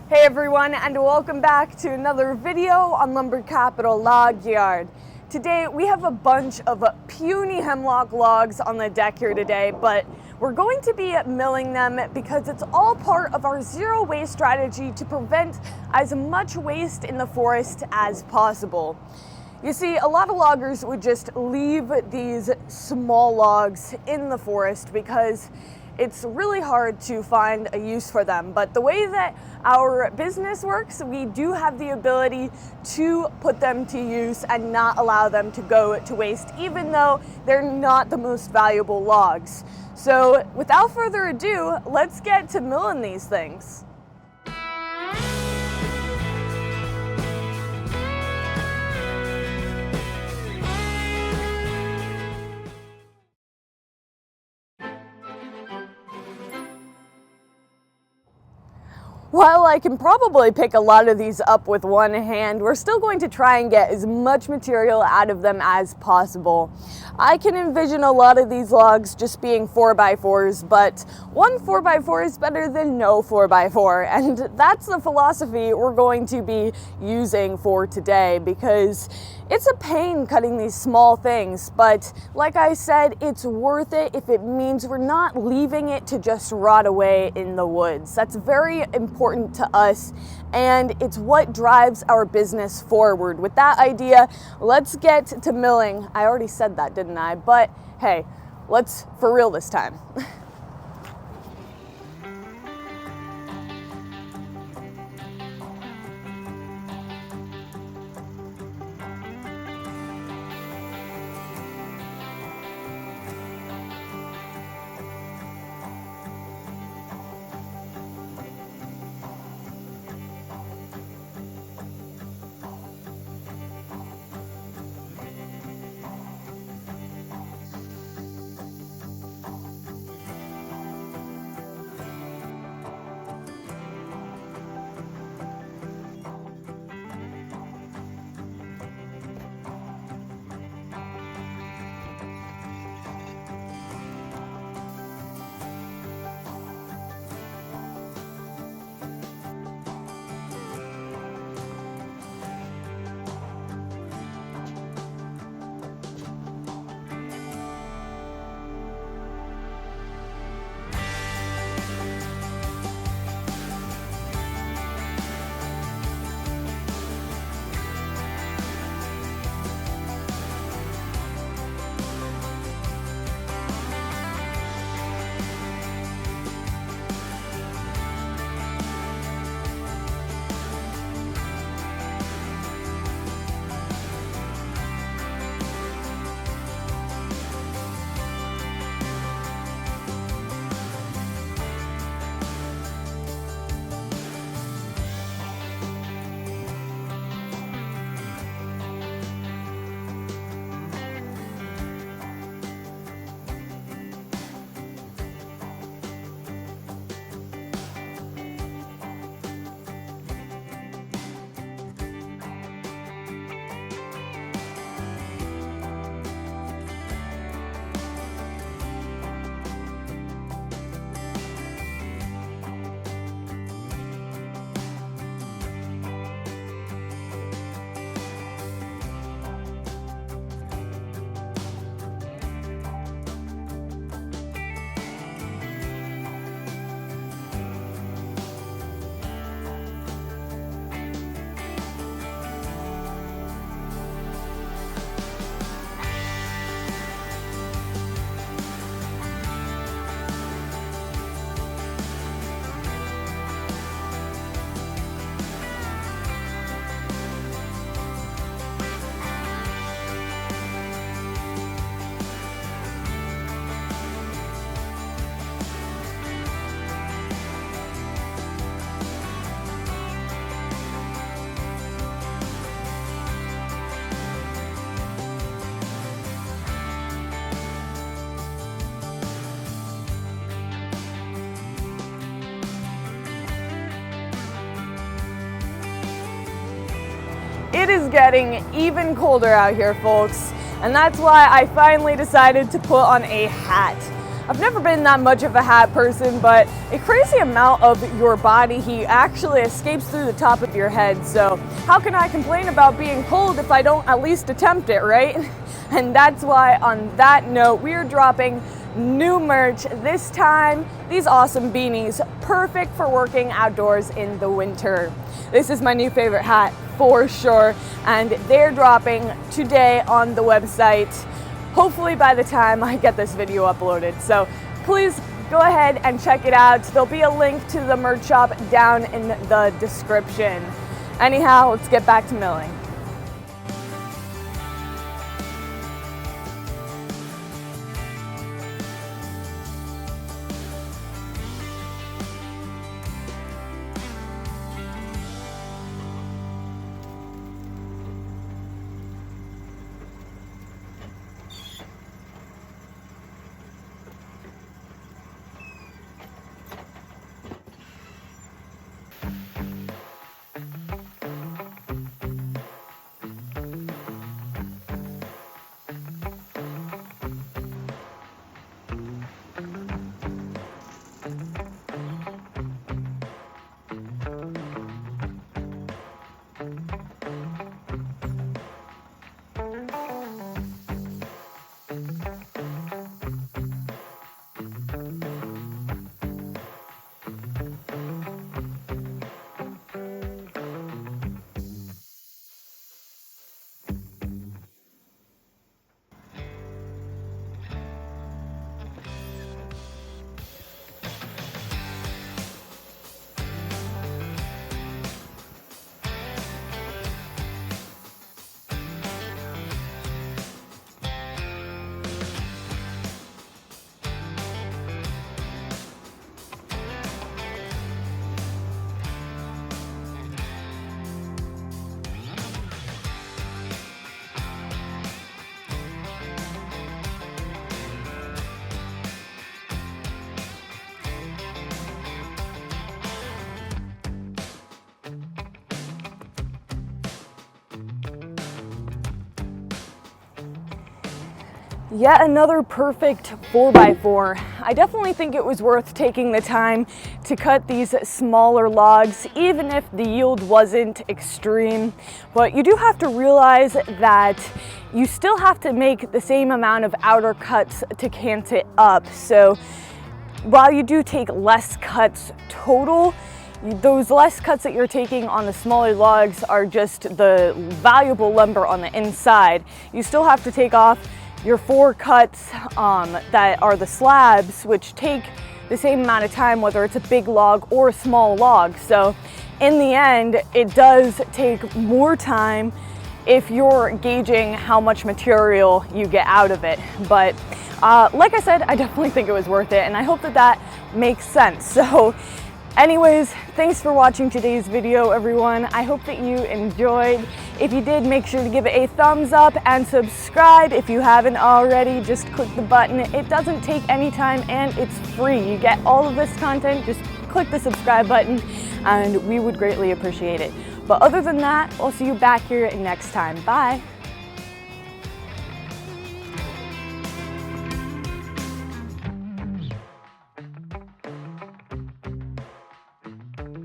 Hey everyone, and welcome back to another video on Lumber Capital Log Yard. Today we have a bunch of puny hemlock logs on the deck here today, but we're going to be milling them because it's all part of our zero waste strategy to prevent as much waste in the forest as possible. You see, a lot of loggers would just leave these small logs in the forest because it's really hard to find a use for them. But the way that our business works, we do have the ability to put them to use and not allow them to go to waste, even though they're not the most valuable logs. So without further ado, let's get to milling these things. While I can probably pick a lot of these up with one hand, we're still going to try and get as much material out of them as possible. I can envision a lot of these logs just being 4x4s, but one 4x4 is better than no 4x4, and that's the philosophy we're going to be using for today, because it's a pain cutting these small things, but like I said, it's worth it if it means we're not leaving it to just rot away in the woods. That's very important to us, and it's what drives our business forward. With that idea, let's get to milling. I already said that, didn't I? But hey, let's for real this time. It is getting even colder out here, folks, and that's why I finally decided to put on a hat. I've never been that much of a hat person, but a crazy amount of your body heat actually escapes through the top of your head. So how can I complain about being cold if I don't at least attempt it, right? And that's why, on that note, we are dropping new merch this time. These awesome beanies, perfect for working outdoors in the winter. This is my new favorite hat for sure, and they're dropping today on the website, hopefully by the time I get this video uploaded. So please go ahead and check it out. There'll be a link to the merch shop down in the description. Anyhow, let's get back to milling. Yet another perfect 4x4. I definitely think it was worth taking the time to cut these smaller logs, even if the yield wasn't extreme. But you do have to realize that you still have to make the same amount of outer cuts to cant it up. So while you do take less cuts total, those less cuts that you're taking on the smaller logs are just the valuable lumber on the inside. You still have to take off your 4 cuts that are the slabs, which take the same amount of time, whether it's a big log or a small log. So in the end, it does take more time if you're gauging how much material you get out of it. But like I said, I definitely think it was worth it, and I hope that that makes sense. So anyways, thanks for watching today's video, everyone. I hope that you enjoyed. If you did, make sure to give it a thumbs up and subscribe if you haven't already. Just click the button. It doesn't take any time and it's free. You get all of this content, just click the subscribe button and we would greatly appreciate it. But other than that, I'll see you back here next time. Bye.